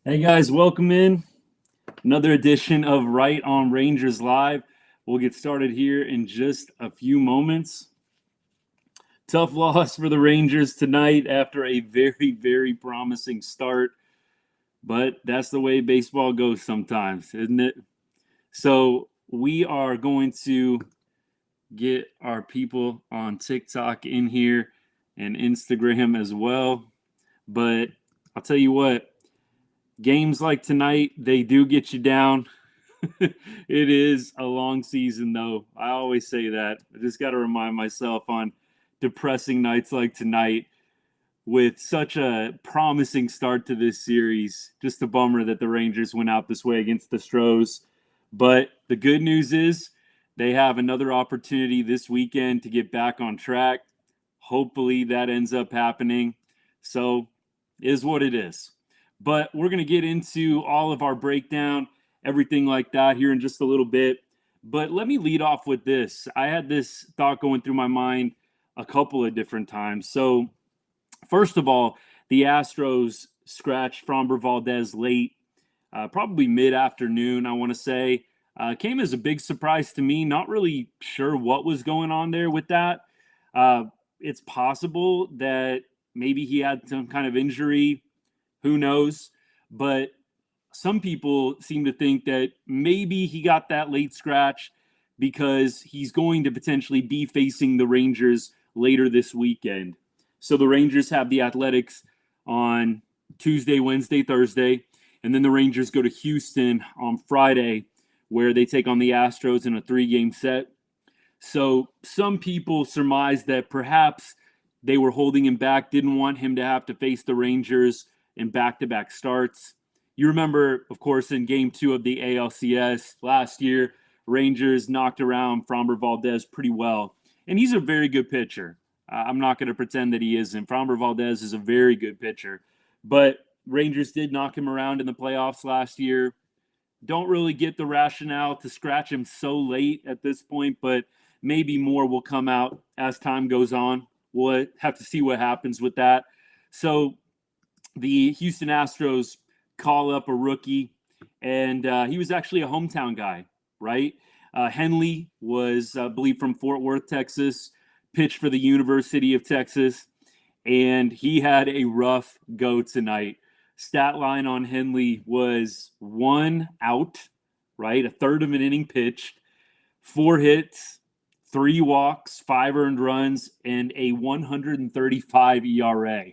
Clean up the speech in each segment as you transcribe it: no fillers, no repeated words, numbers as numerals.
Hey guys, welcome in. Another edition of Right on Rangers Live. We'll get started here in just a few moments. Tough loss for the Rangers tonight after a very, very promising start. But that's the way baseball goes sometimes, isn't it? So we are going to get our people on TikTok in here and Instagram as well. But I'll tell you what, games like tonight, they do get you down. It is a long season, though. I always say that. I just got to remind myself on depressing nights like tonight with such a promising start to this series. Just a bummer that the Rangers went out this way against the Stros. But the good news is they have another opportunity this weekend to get back on track. Hopefully that ends up happening. So, is what it is. But we're going to get into all of our breakdown, everything like that here in just a little bit. But let me lead off with this. I had this thought going through my mind a couple of different times. So, first of all, the Astros scratched Framber Valdez late, probably mid-afternoon, I want to say. Came as a big surprise to me. Not really sure what was going on there with that. It's possible that maybe he had some kind of injury. Who knows? But some people seem to think that maybe he got that late scratch because he's going to potentially be facing the Rangers later this weekend. So the Rangers have the Athletics on Tuesday, Wednesday, Thursday, and then the Rangers go to Houston on Friday, where they take on the Astros in a 3-game set. So some people surmise that perhaps they were holding him back, didn't want him to have to face the Rangers in back-to-back starts. You remember, of course, in Game 2 of the ALCS last year, Rangers knocked around Framber Valdez pretty well. And he's a very good pitcher. I'm not going to pretend that he isn't. Framber Valdez is a very good pitcher. But Rangers did knock him around in the playoffs last year. Don't really get the rationale to scratch him so late at this point, but maybe more will come out as time goes on. We'll have to see what happens with that. So the Houston Astros call up a rookie, and he was actually a hometown guy, right? Henley was, I believe, from Fort Worth, Texas, pitched for the University of Texas, and he had a rough go tonight. Stat line on Henley was 1 out, right? A third of an inning pitched, 4 hits, 3 walks, 5 earned runs, and a 135 ERA.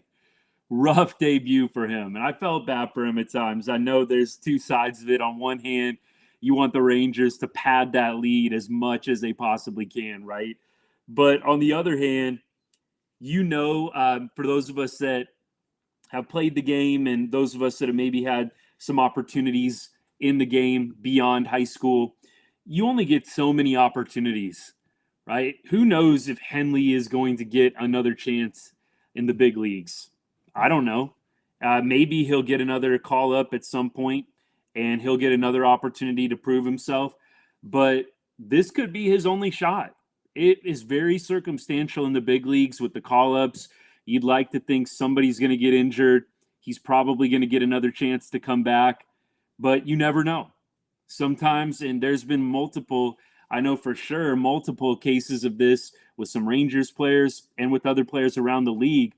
Rough debut for him. And I felt bad for him at times. I know there's two sides of it. On one hand, you want the Rangers to pad that lead as much as they possibly can, right? But on the other hand, for those of us that have played the game and those of us that have maybe had some opportunities in the game beyond high school, you only get so many opportunities, right? Who knows if Henley is going to get another chance in the big leagues? I don't know. Maybe he'll get another call up at some point and he'll get another opportunity to prove himself. But this could be his only shot. It is very circumstantial in the big leagues with the call ups. You'd like to think somebody's going to get injured. He's probably going to get another chance to come back. But you never know. Sometimes, and there's been multiple cases of this with some Rangers players and with other players around the league.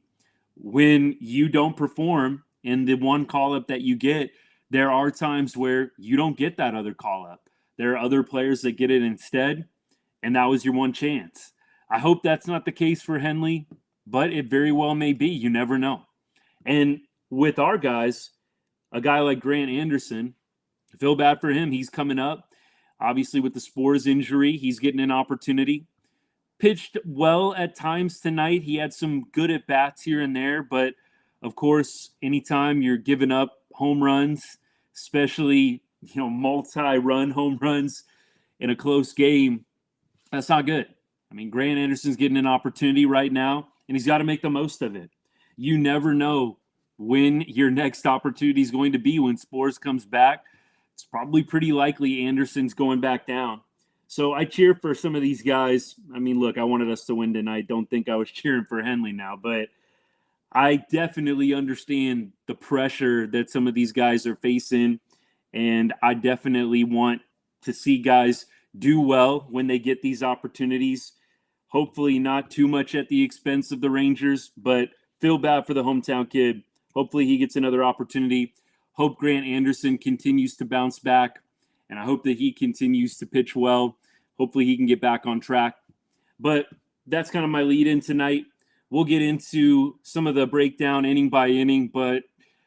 When you don't perform in the one call-up that you get, there are times where you don't get that other call-up. There are other players that get it instead, and that was your one chance. I hope that's not the case for Henley, but it very well may be. You never know. And with our guys, a guy like Grant Anderson, I feel bad for him. He's coming up. Obviously, with the Spurs injury, he's getting an opportunity. Pitched well at times tonight. He had some good at-bats here and there, but of course, anytime you're giving up home runs, especially multi-run home runs in a close game, that's not good. I mean, Grant Anderson's getting an opportunity right now, and he's got to make the most of it. You never know when your next opportunity is going to be when Spurs comes back. It's probably pretty likely Anderson's going back down. So I cheer for some of these guys. I mean, look, I wanted us to win tonight. Don't think I was cheering for Henley now, but I definitely understand the pressure that some of these guys are facing, and I definitely want to see guys do well when they get these opportunities. Hopefully, not too much at the expense of the Rangers, but feel bad for the hometown kid. Hopefully, he gets another opportunity. Hope Grant Anderson continues to bounce back, and I hope that he continues to pitch well. Hopefully, he can get back on track. But that's kind of my lead in tonight. We'll get into some of the breakdown inning by inning, but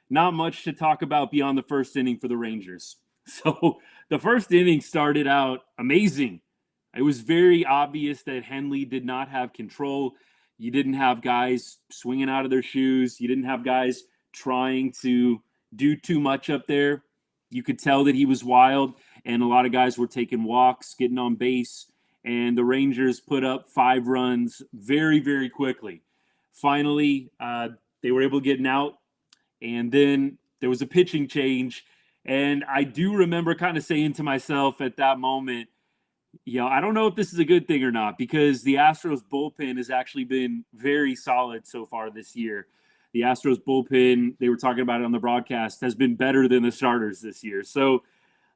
not much to talk about beyond the first inning for the Rangers. So the first inning started out amazing. It was very obvious that Henley did not have control. You didn't have guys swinging out of their shoes. You didn't have guys trying to do too much up there. You could tell that he was wild, and a lot of guys were taking walks, getting on base, and the Rangers put up 5 runs very, very quickly. Finally, they were able to get an out, and then there was a pitching change. And I do remember kind of saying to myself at that moment, I don't know if this is a good thing or not, because the Astros bullpen has actually been very solid so far this year. The Astros bullpen, they were talking about it on the broadcast, has been better than the starters this year. So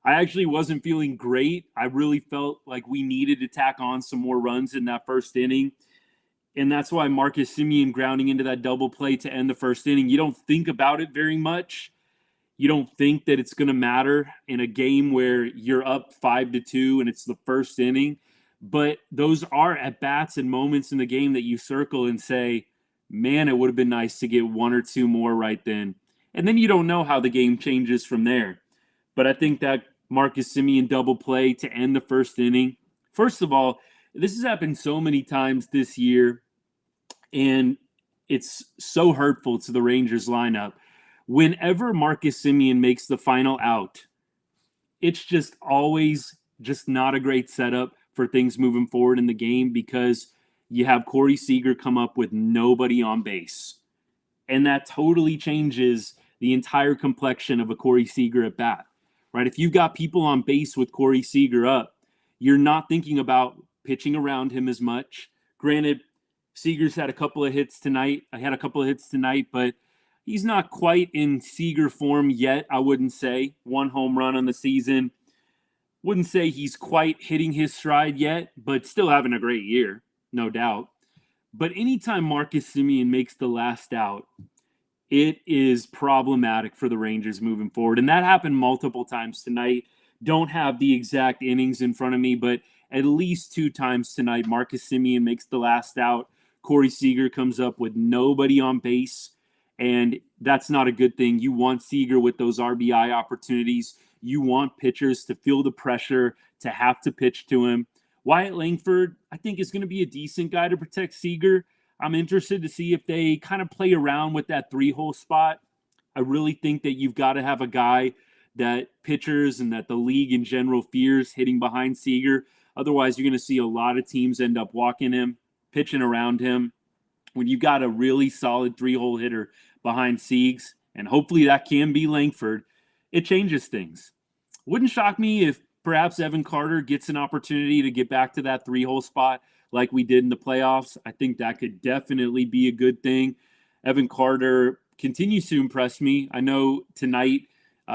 I actually wasn't feeling great. I really felt like we needed to tack on some more runs in that first inning. And that's why Marcus Semien grounding into that double play to end the first inning, you don't think about it very much. You don't think that it's going to matter in a game where you're up 5-2 and it's the first inning. But those are at-bats and moments in the game that you circle and say, man, it would have been nice to get 1 or 2 more right then. And then you don't know how the game changes from there. But I think that Marcus Semien double play to end the first inning, first of all, this has happened so many times this year, and it's so hurtful to the Rangers lineup. Whenever Marcus Semien makes the final out, it's just always just not a great setup for things moving forward in the game, because you have Corey Seager come up with nobody on base. And that totally changes the entire complexion of a Corey Seager at bat, right? If you've got people on base with Corey Seager up, you're not thinking about pitching around him as much. Granted, Seager's had a couple of hits tonight. But he's not quite in Seager form yet, I wouldn't say. 1 home run on the season. Wouldn't say he's quite hitting his stride yet, but still having a great year, no doubt. But anytime Marcus Semien makes the last out, it is problematic for the Rangers moving forward. And that happened multiple times tonight. Don't have the exact innings in front of me, but at least 2 times tonight, Marcus Semien makes the last out. Corey Seager comes up with nobody on base, and that's not a good thing. You want Seager with those RBI opportunities. You want pitchers to feel the pressure to have to pitch to him. Wyatt Langford, I think, is going to be a decent guy to protect Seager. I'm interested to see if they kind of play around with that 3-hole spot. I really think that you've got to have a guy that pitchers and that the league in general fears hitting behind Seager. Otherwise, you're going to see a lot of teams end up walking him, pitching around him. When you've got a really solid 3-hole hitter behind Siegs, and hopefully that can be Langford, it changes things. Wouldn't shock me if perhaps Evan Carter gets an opportunity to get back to that 3-hole spot like we did in the playoffs. I think that could definitely be a good thing. Evan Carter continues to impress me. I know tonight,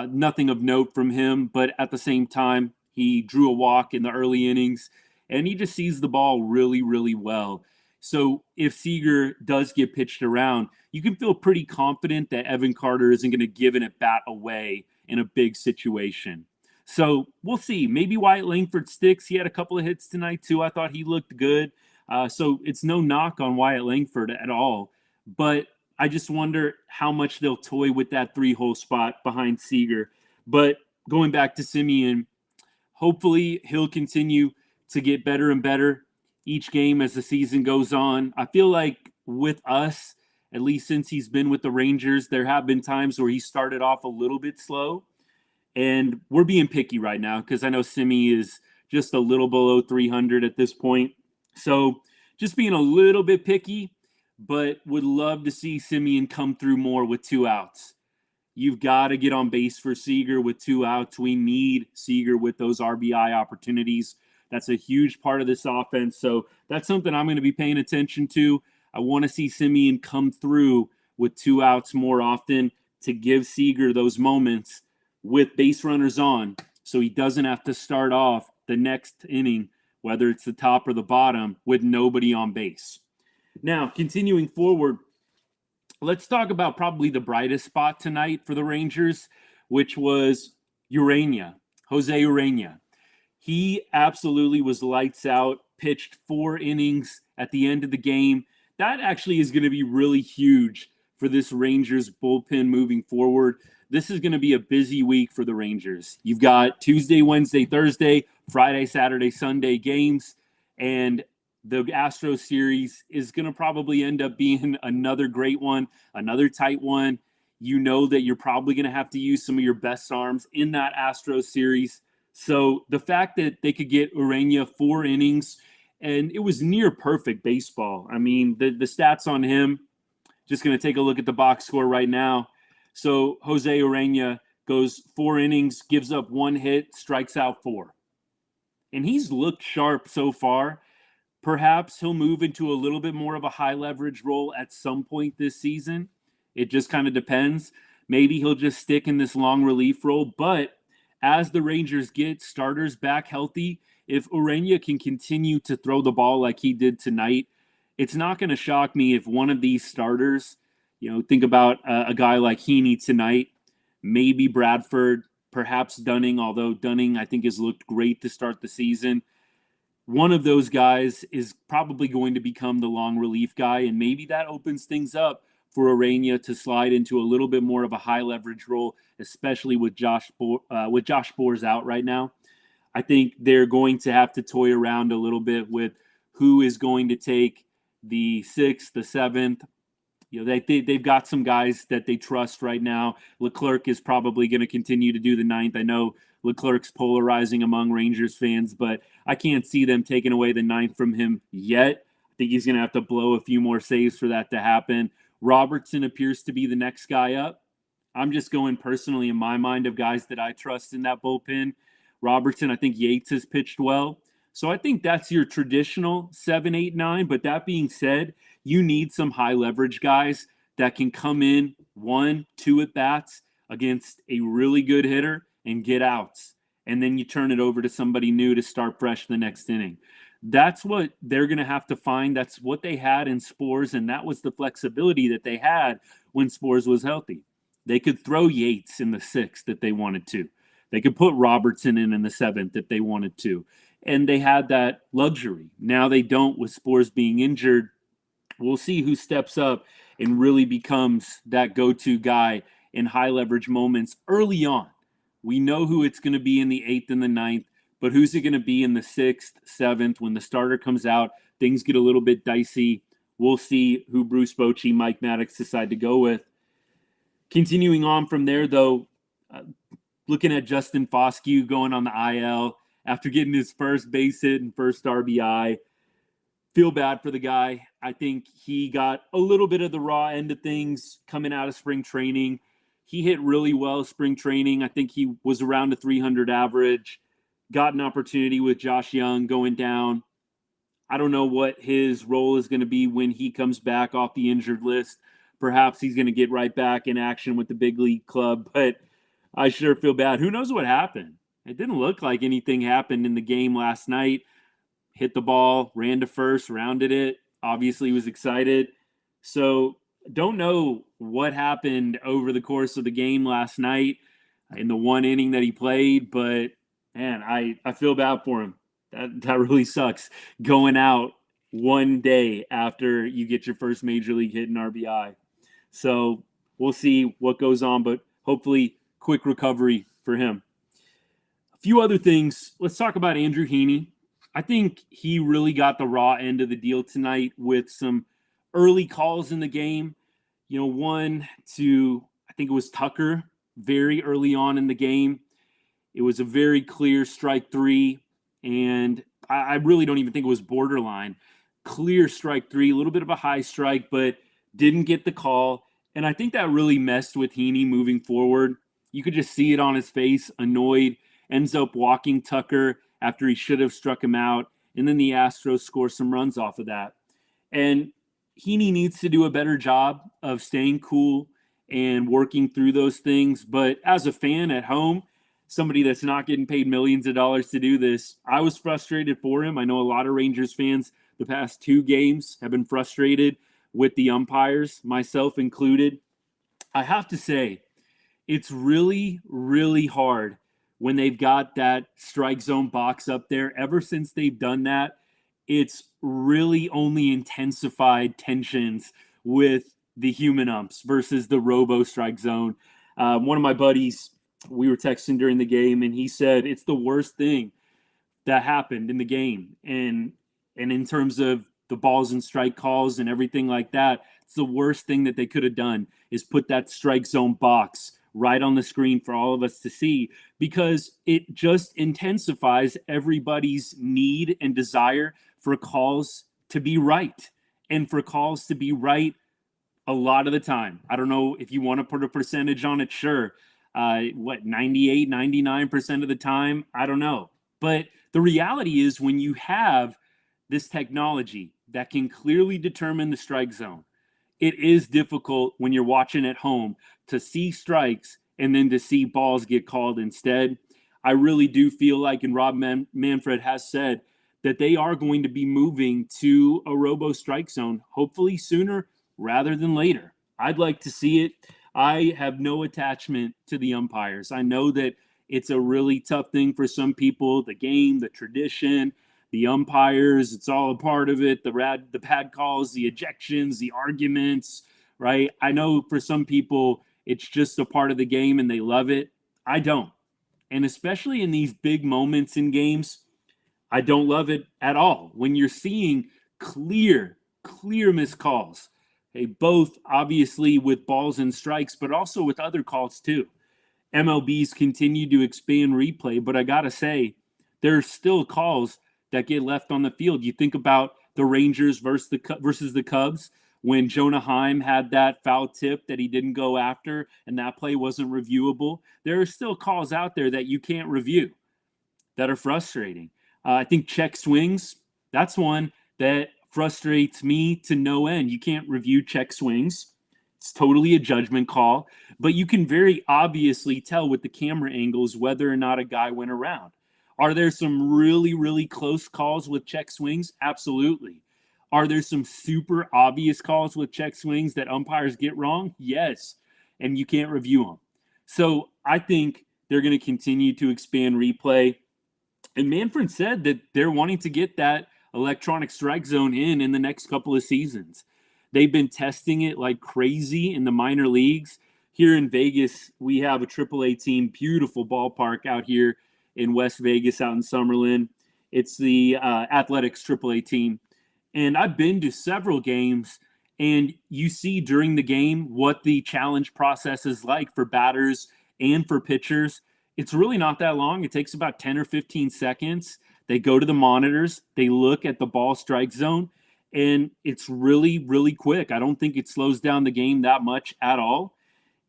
nothing of note from him, but at the same time, he drew a walk in the early innings, and he just sees the ball really, really well. So if Seager does get pitched around, you can feel pretty confident that Evan Carter isn't going to give an at-bat away in a big situation. So we'll see. Maybe Wyatt Langford sticks. He had a couple of hits tonight, too. I thought he looked good. So it's no knock on Wyatt Langford at all. But I just wonder how much they'll toy with that 3-hole spot behind Seager. But going back to Semien, hopefully he'll continue to get better and better each game as the season goes on. I feel like with us, at least since he's been with the Rangers, there have been times where he started off a little bit slow. And we're being picky right now because I know Simi is just a little below 300 at this point. So just being a little bit picky, but would love to see Semien come through more with 2 outs. You've got to get on base for Seager with 2 outs. We need Seager with those RBI opportunities. That's a huge part of this offense. So that's something I'm going to be paying attention to. I want to see Semien come through with 2 outs more often to give Seager those moments with base runners on, so he doesn't have to start off the next inning, whether it's the top or the bottom, with nobody on base. Now, continuing forward, let's talk about probably the brightest spot tonight for the Rangers, which was Jose Urena. He absolutely was lights out, pitched 4 innings at the end of the game. That actually is going to be really huge for this Rangers bullpen moving forward. This is going to be a busy week for the Rangers. You've got Tuesday, Wednesday, Thursday, Friday, Saturday, Sunday games, and the Astros series is going to probably end up being another great one, another tight one. You know that you're probably going to have to use some of your best arms in that Astros series. So the fact that they could get Urena 4 innings, and it was near perfect baseball. I mean, the stats on him, just going to take a look at the box score right now. So Jose Urena goes 4 innings, gives up 1 hit, strikes out 4. And he's looked sharp so far. Perhaps he'll move into a little bit more of a high leverage role at some point this season. It just kind of depends. Maybe he'll just stick in this long relief role, but as the Rangers get starters back healthy, if Urena can continue to throw the ball like he did tonight, it's not going to shock me if one of these starters, think about a guy like Heaney tonight, maybe Bradford, perhaps Dunning, although Dunning I think has looked great to start the season. One of those guys is probably going to become the long relief guy, and maybe that opens things up for Urena to slide into a little bit more of a high leverage role, especially with Josh Boers out right now. I think they're going to have to toy around a little bit with who is going to take the 6th, the 7th. They've got some guys that they trust right now. Leclerc is probably going to continue to do the 9th. I know Leclerc's polarizing among Rangers fans, but I can't see them taking away the 9th from him yet. I think he's going to have to blow a few more saves for that to happen. Robertson appears to be the next guy up. I'm just going personally in my mind of guys that I trust in that bullpen. Robertson, I think Yates has pitched well. So I think that's your traditional 7, 8, 9. But that being said, you need some high leverage guys that can come in 1, 2 at bats against a really good hitter and get outs. And then you turn it over to somebody new to start fresh the next inning. That's what they're going to have to find. That's what they had in Spores, and that was the flexibility that they had when Spores was healthy. They could throw Yates in the 6th if they wanted to. They could put Robertson in the 7th if they wanted to. And they had that luxury. Now they don't with Spores being injured. We'll see who steps up and really becomes that go-to guy in high leverage moments early on. We know who it's going to be in the 8th and the 9th. But who's it going to be in the 6th, 7th? When the starter comes out, things get a little bit dicey. We'll see who Bruce Bochy, Mike Maddox decide to go with. Continuing on from there, though, looking at Justin Foscue going on the IL after getting his first base hit and first RBI. Feel bad for the guy. I think he got a little bit of the raw end of things coming out of spring training. He hit really well spring training. I think he was around a 300 average. Got an opportunity with Josh Young going down. I don't know what his role is going to be when he comes back off the injured list. Perhaps he's going to get right back in action with the big league club, but I sure feel bad. Who knows what happened? It didn't look like anything happened in the game last night. Hit the ball, ran to first, rounded it. Obviously was excited. So don't know what happened over the course of the game last night in the 1 inning that he played, but man, I feel bad for him. That really sucks, going out one day after you get your first major league hit in RBI. So we'll see what goes on, but hopefully quick recovery for him. A few other things. Let's talk about Andrew Heaney. I think he really got the raw end of the deal tonight with some early calls in the game. One to, I think it was Tucker, very early on in the game. It was a very clear strike 3, and I really don't even think it was borderline. Clear strike 3, a little bit of a high strike, but didn't get the call. And I think that really messed with Heaney moving forward. You could just see it on his face, annoyed, ends up walking Tucker after he should have struck him out. And then the Astros score some runs off of that. And Heaney needs to do a better job of staying cool and working through those things. But as a fan at home, somebody that's not getting paid millions of dollars to do this, I was frustrated for him. I know a lot of Rangers fans the past 2 games have been frustrated with the umpires, myself included. I have to say, it's really, really hard when they've got that strike zone box up there. Ever since they've done that, it's really only intensified tensions with the human umps versus the robo strike zone. One of my buddies, we were texting during the game, and he said it's the worst thing that happened in the game. And in terms of the balls and strike calls and everything like that, it's the worst thing that they could have done is put that strike zone box right on the screen for all of us to see, because it just intensifies everybody's need and desire for calls to be right, and for calls to be right a lot of the time. I don't know if you want to put a percentage on it, sure. 98, 99% of the time? I don't know. But the reality is, when you have this technology that can clearly determine the strike zone, it is difficult when you're watching at home to see strikes and then to see balls get called instead. I really do feel like, and Rob Manfred has said, that they are going to be moving to a robo strike zone, hopefully sooner rather than later. I'd like to see it. I have no attachment to the umpires. I know that it's a really tough thing for some people, the game, the tradition, the umpires, it's all a part of it. The bad calls, the ejections, the arguments, right? I know for some people it's just a part of the game and they love it. I don't. And especially in these big moments in games, I don't love it at all. When you're seeing clear missed calls, hey, both obviously with balls and strikes, but also with other calls too. MLB's continue to expand replay, but I got to say, there are still calls that get left on the field. You think about the Rangers versus the Cubs, when Jonah Heim had that foul tip that he didn't go after and that play wasn't reviewable. There are still calls out there that you can't review that are frustrating. I think check swings, that's one that frustrates me to no end. You can't review check swings. It's totally a judgment call, but you can very obviously tell with the camera angles whether or not a guy went around. Are there some really, really close calls with check swings? Absolutely. Are there some super obvious calls with check swings that umpires get wrong? Yes. And you can't review them. So I think they're going to continue to expand replay. And Manfred said that they're wanting to get that electronic strike zone in the next couple of seasons. They've been testing it like crazy in the minor leagues. Here in Vegas, we have a AAA team, beautiful ballpark out here in West Vegas, out in Summerlin. It's the Athletics AAA team. And I've been to several games, and you see during the game what the challenge process is like for batters and for pitchers. It's really not that long. It takes about 10 or 15 seconds. They go to the monitors, they look at the ball strike zone, and it's really, really quick. I don't think it slows down the game that much at all.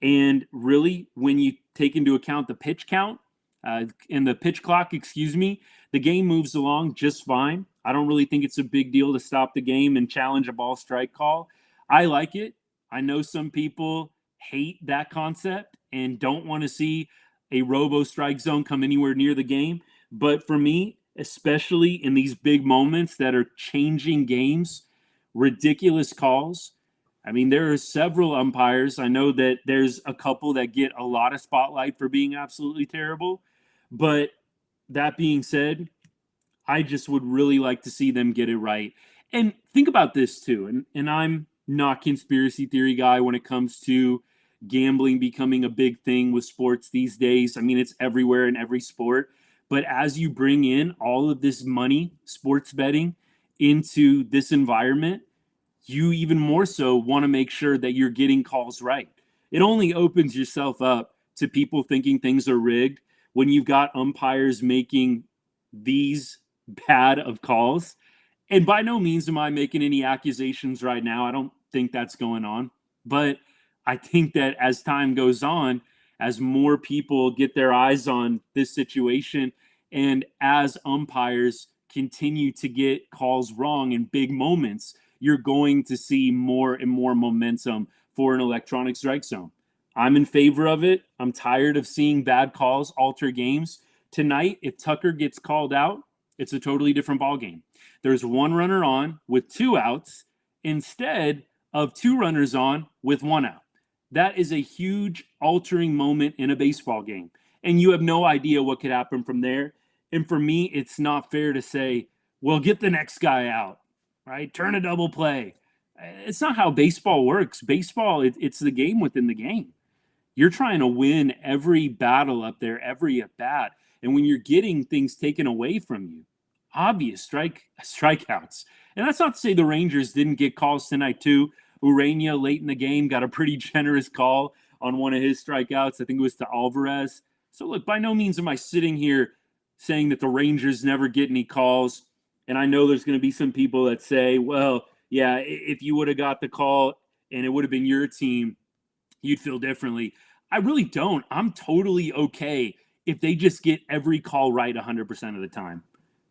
And really, when you take into account the pitch count and the pitch clock, the game moves along just fine. I don't really think it's a big deal to stop the game and challenge a ball strike call. I like it. I know some people hate that concept and don't want to see a robo strike zone come anywhere near the game. But for me, especially in these big moments that are changing games, ridiculous calls. I mean, there are several umpires. I know that there's a couple that get a lot of spotlight for being absolutely terrible. But that being said, I just would really like to see them get it right. And think about this too. And I'm not conspiracy theory guy when it comes to gambling becoming a big thing with sports these days. I mean, it's everywhere in every sport. But as you bring in all of this money, sports betting, into this environment, you even more so want to make sure that you're getting calls right. It only opens yourself up to people thinking things are rigged when you've got umpires making these bad of calls. And by no means am I making any accusations right now. I don't think that's going on. But I think that as time goes on, as more people get their eyes on this situation, and as umpires continue to get calls wrong in big moments, you're going to see more and more momentum for an electronic strike zone. I'm in favor of it. I'm tired of seeing bad calls alter games. Tonight, if Tucker gets called out, it's a totally different ballgame. There's one runner on with 2 outs instead of 2 runners on with 1 out. That is a huge altering moment in a baseball game. And you have no idea what could happen from there. And for me, it's not fair to say, well, get the next guy out, right? Turn a double play. It's not how baseball works. Baseball, it's the game within the game. You're trying to win every battle up there, every at bat. And when you're getting things taken away from you, obvious strikeouts. And that's not to say the Rangers didn't get calls tonight too. Urania late in the game got a pretty generous call on one of his strikeouts. I think it was to Alvarez. So look, by no means am I sitting here saying that the Rangers never get any calls. And I know there's going to be some people that say, well, yeah, if you would have got the call and it would have been your team, you'd feel differently. I really don't. I'm totally okay if they just get every call right 100% of the time.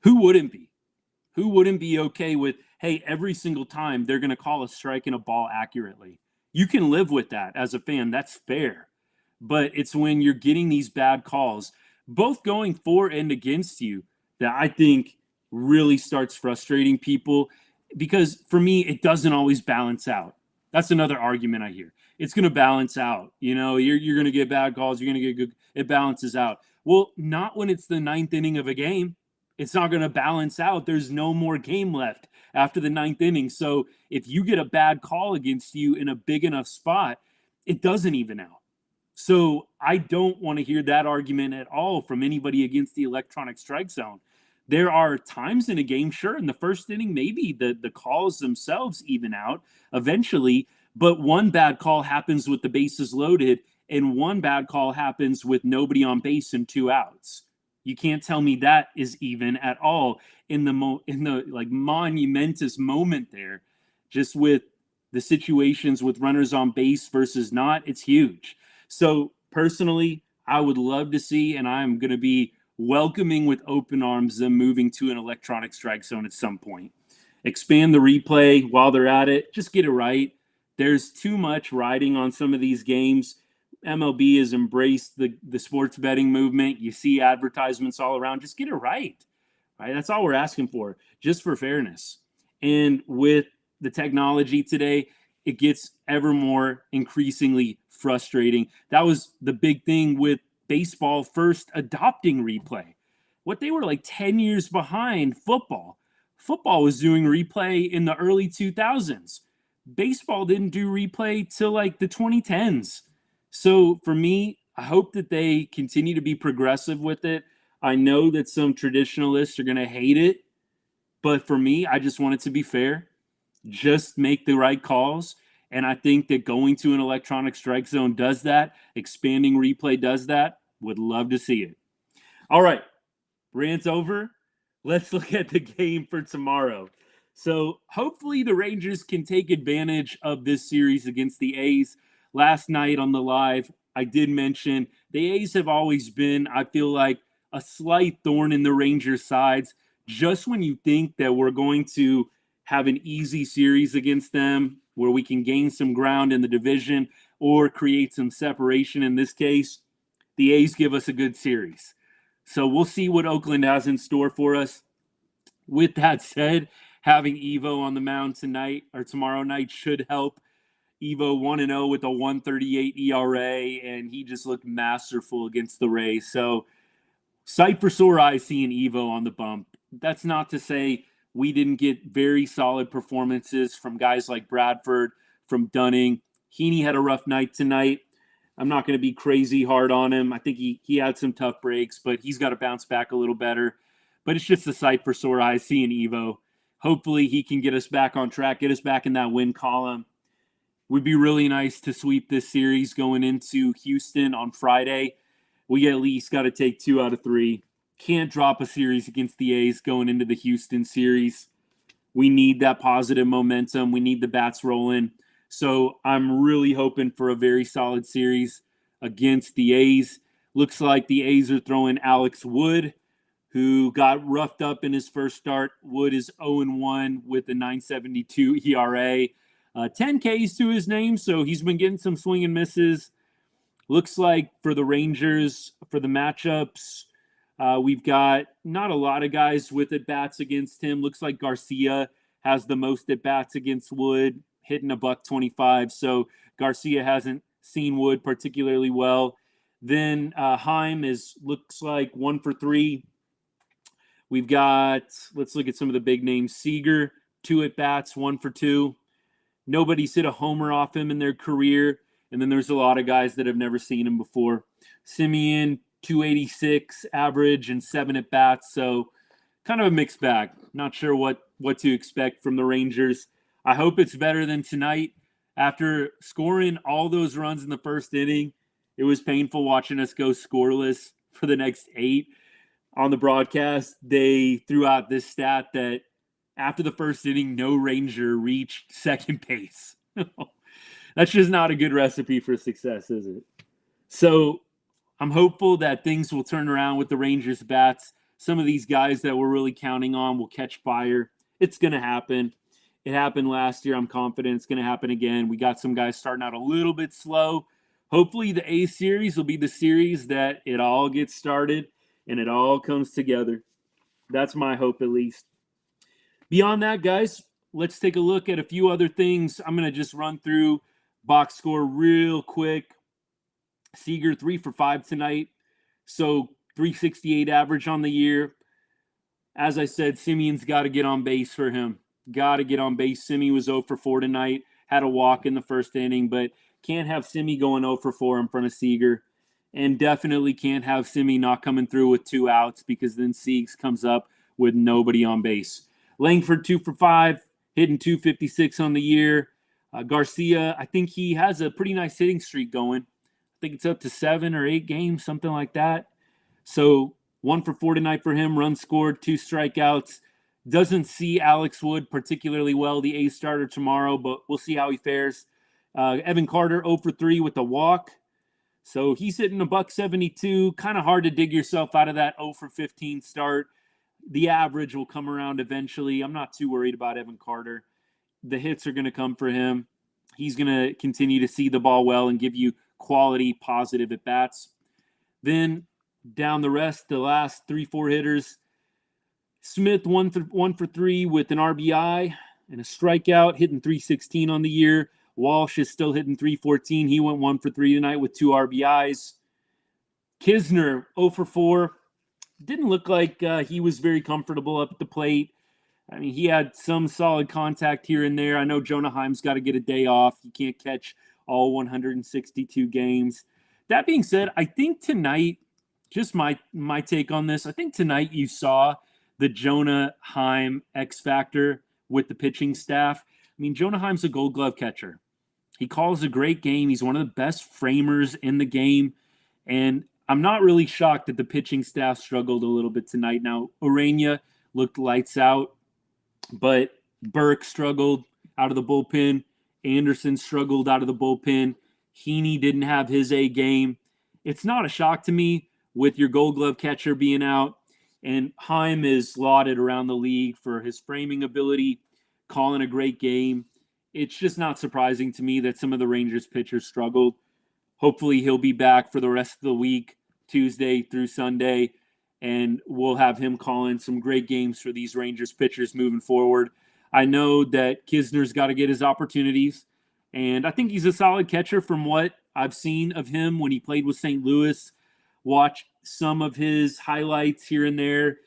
Who wouldn't be? Who wouldn't be okay with, hey, every single time they're going to call a strike and a ball accurately? You can live with that as a fan. That's fair. But it's when you're getting these bad calls, both going for and against you, that I think really starts frustrating people, because for me, it doesn't always balance out. That's another argument I hear. It's going to balance out. You're going to get bad calls. You're going to get good. It balances out. Well, not when it's the 9th inning of a game. It's not going to balance out. There's no more game left after the 9th inning. So if you get a bad call against you in a big enough spot, it doesn't even out. So I don't want to hear that argument at all from anybody against the electronic strike zone. There are times in a game, sure, in the first inning, maybe the calls themselves even out eventually, but one bad call happens with the bases loaded, and one bad call happens with nobody on base and 2 outs. You can't tell me that is even at all in the monumentous moment there, just with the situations with runners on base versus not. It's huge. So personally, I would love to see, and I'm going to be welcoming with open arms them moving to an electronic strike zone at some point. Expand the replay while they're at it. Just get it right. There's too much riding on some of these games. MLB has embraced the sports betting movement. You see advertisements all around. Just get it right. Right? That's all we're asking for, just for fairness. And with the technology today, it gets ever more increasingly frustrating. That was the big thing with baseball first adopting replay. What they were like 10 years behind football. Football was doing replay in the early 2000s. Baseball didn't do replay till like the 2010s. So for me, I hope that they continue to be progressive with it. I know that some traditionalists are going to hate it, but for me, I just want it to be fair. Just make the right calls. And I think that going to an electronic strike zone does that. Expanding replay does that. Would love to see it. All right, rant's over. Let's look at the game for tomorrow. So hopefully the Rangers can take advantage of this series against the A's. Last night on the live, I did mention the A's have always been, I feel like, a slight thorn in the Rangers' sides. Just when you think that we're going to have an easy series against them, where we can gain some ground in the division or create some separation in this case, the A's give us a good series. So we'll see what Oakland has in store for us. With that said, having Evo on the mound tonight or tomorrow night should help. Evo 1-0 with a 1.38 ERA, and he just looked masterful against the Rays. So sight for sore eyes seeing Evo on the bump. That's not to say we didn't get very solid performances from guys like Bradford, from Dunning. Heaney had a rough night tonight. I'm not going to be crazy hard on him. I think he had some tough breaks, but he's got to bounce back a little better. But it's just a sight for sore eyes seeing Evo. Hopefully he can get us back on track, get us back in that win column. Would be really nice to sweep this series going into Houston on Friday. We at least got to take 2 out of 3. Can't drop a series against the A's going into the Houston series. We need that positive momentum. We need the bats rolling. So I'm really hoping for a very solid series against the A's. Looks like the A's are throwing Alex Wood, who got roughed up in his first start. Wood is 0-1 with a 9.72 ERA. 10 Ks to his name, so he's been getting some swing and misses. Looks like for the Rangers, for the matchups, we've got not a lot of guys with at-bats against him. Looks like Garcia has the most at-bats against Wood, hitting a $125. So Garcia hasn't seen Wood particularly well. Then Heim looks like 1 for 3. We've got, let's look at some of the big names. Seager, 2 at-bats, 1 for 2. Nobody's hit a homer off him in their career. And then there's a lot of guys that have never seen him before. Simeon, 286 average and 7 at-bats. So kind of a mixed bag. Not sure what to expect from the Rangers. I hope it's better than tonight. After scoring all those runs in the first inning, it was painful watching us go scoreless for the next 8. On the broadcast, they threw out this stat that after the first inning, no Ranger reached second base. That's just not a good recipe for success, is it? So I'm hopeful that things will turn around with the Rangers bats. Some of these guys that we're really counting on will catch fire. It's going to happen. It happened last year. I'm confident it's going to happen again. We got some guys starting out a little bit slow. Hopefully the A series will be the series that it all gets started and it all comes together. That's my hope, at least. Beyond that, guys, let's take a look at a few other things. I'm going to just run through box score real quick. Seager, 3 for 5 tonight. So 368 average on the year. As I said, Simeon's got to get on base for him. Got to get on base. Simi was 0 for 4 tonight. Had a walk in the first inning, but can't have Simi going 0 for 4 in front of Seager. And definitely can't have Simi not coming through with 2 outs, because then Siegs comes up with nobody on base. Langford, 2 for 5, hitting 256 on the year. Garcia, I think he has a pretty nice hitting streak going. I think it's up to 7 or 8 games, something like that. So 1 for 4 tonight for him. Runs scored, 2 strikeouts. Doesn't see Alex Wood particularly well, the A starter tomorrow, but we'll see how he fares. Evan Carter, 0 for 3 with a walk. So he's hitting a $172. Kind of hard to dig yourself out of that 0 for 15 start. The average will come around eventually. I'm not too worried about Evan Carter. The hits are going to come for him. He's going to continue to see the ball well and give you quality, positive at-bats. Then down the rest, the last 3-4 hitters. Smith, 1 for 3 with an RBI and a strikeout, hitting 316 on the year. Walsh is still hitting 314. He went 1 for 3 tonight with 2 RBIs. Kisner, 0 for 4. Didn't look like he was very comfortable up at the plate. I mean, he had some solid contact here and there. I know Jonah Heim's got to get a day off. He can't catch all 162 games. That being said, I think tonight, just my take on this, I think tonight you saw the Jonah Heim X factor with the pitching staff. I mean, Jonah Heim's a Gold Glove catcher. He calls a great game. He's one of the best framers in the game. And I'm not really shocked that the pitching staff struggled a little bit tonight. Now, Urania looked lights out, but Burke struggled out of the bullpen. Anderson struggled out of the bullpen. Heaney didn't have his A game. It's not a shock to me with your Gold Glove catcher being out. And Heim is lauded around the league for his framing ability, calling a great game. It's just not surprising to me that some of the Rangers pitchers struggled. Hopefully he'll be back for the rest of the week, Tuesday through Sunday, and we'll have him calling some great games for these Rangers pitchers moving forward. I know that Kisner's got to get his opportunities, and I think he's a solid catcher from what I've seen of him when he played with St. Louis. Watch some of his highlights here and there,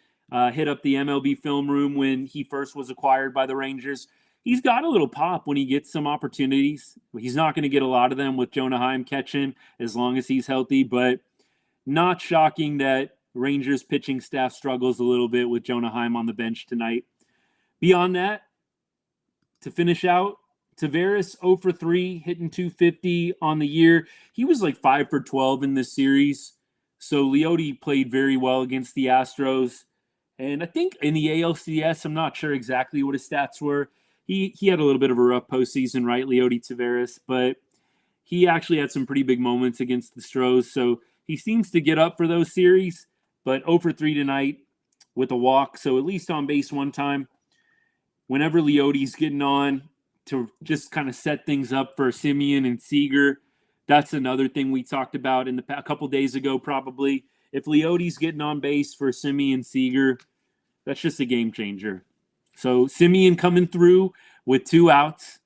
hit up the MLB film room when he first was acquired by the Rangers. He's got a little pop when he gets some opportunities. He's not going to get a lot of them with Jonah Heim catching as long as he's healthy, but not shocking that Rangers pitching staff struggles a little bit with Jonah Heim on the bench tonight. Beyond that, to finish out, Taveras 0 for 3, hitting 250 on the year. He was like 5 for 12 in this series. So Leote played very well against the Astros. And I think in the ALCS, I'm not sure exactly what his stats were. He had a little bit of a rough postseason, right, Leote Taveras, but he actually had some pretty big moments against the Stros. So he seems to get up for those series, but 0 for 3 tonight. with a walk, so at least on base one time. Whenever Leote's getting on to just kind of set things up for Simeon and Seager, that's another thing we talked about a couple days ago probably. If Leote's getting on base for Simeon Seager, that's just a game changer. So Simeon coming through with 2 outs,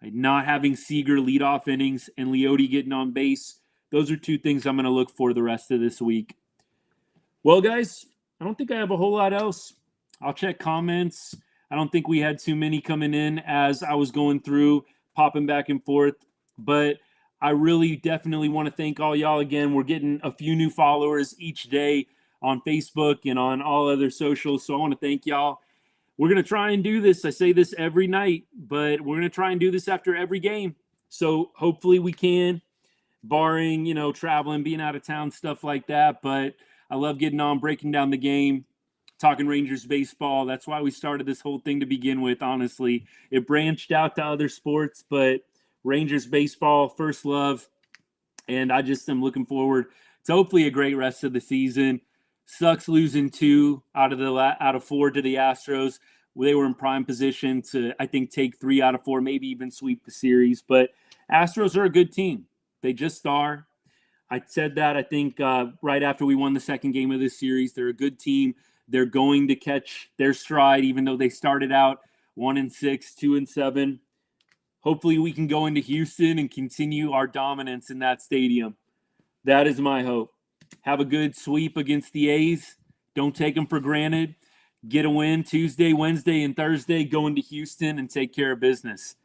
not having Seager lead off innings, and Leote getting on base. Those are 2 things I'm going to look for the rest of this week. Well, guys, I don't think I have a whole lot else. I'll check comments. I don't think we had too many coming in as I was going through, popping back and forth. But I really definitely want to thank all y'all again. We're getting a few new followers each day on Facebook and on all other socials. So I want to thank y'all. We're going to try and do this. I say this every night, but we're going to try and do this after every game. So hopefully we can, barring, traveling, being out of town, stuff like that. But I love getting on, breaking down the game, talking Rangers baseball. That's why we started this whole thing to begin with, honestly. It branched out to other sports, but Rangers baseball, first love. And I just am looking forward to hopefully a great rest of the season. Sucks losing 2 out of 4 to the Astros. They were in prime position to, I think, take 3 out of 4, maybe even sweep the series. But Astros are a good team. They just are. I said that, I think, right after we won the second game of this series. They're a good team. They're going to catch their stride, even though they started out 1-6, 2-7. Hopefully we can go into Houston and continue our dominance in that stadium. That is my hope. Have a good sweep against the A's. Don't take them for granted. Get a win Tuesday, Wednesday, and Thursday. Go into Houston and take care of business.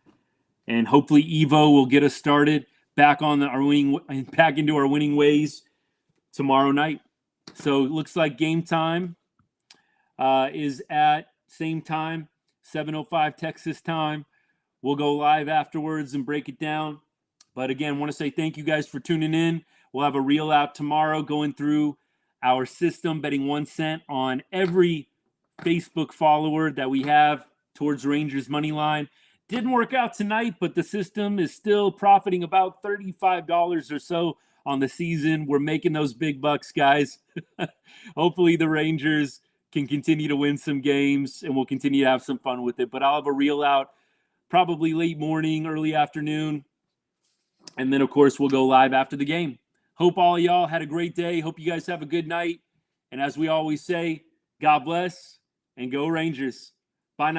And hopefully Evo will get us started back into our winning ways tomorrow night. So it looks like game time is at same time, 7:05 Texas time. We'll go live afterwards and break it down. But again, want to say thank you guys for tuning in. We'll have a reel out tomorrow going through our system, betting 1 cent on every Facebook follower that we have towards Rangers money line. Didn't work out tonight, but the system is still profiting about $35 or so on the season. We're making those big bucks, guys. Hopefully the Rangers can continue to win some games and we'll continue to have some fun with it. But I'll have a reel out probably late morning, early afternoon. And then, of course, we'll go live after the game. Hope all of y'all had a great day. Hope you guys have a good night. And as we always say, God bless and go Rangers.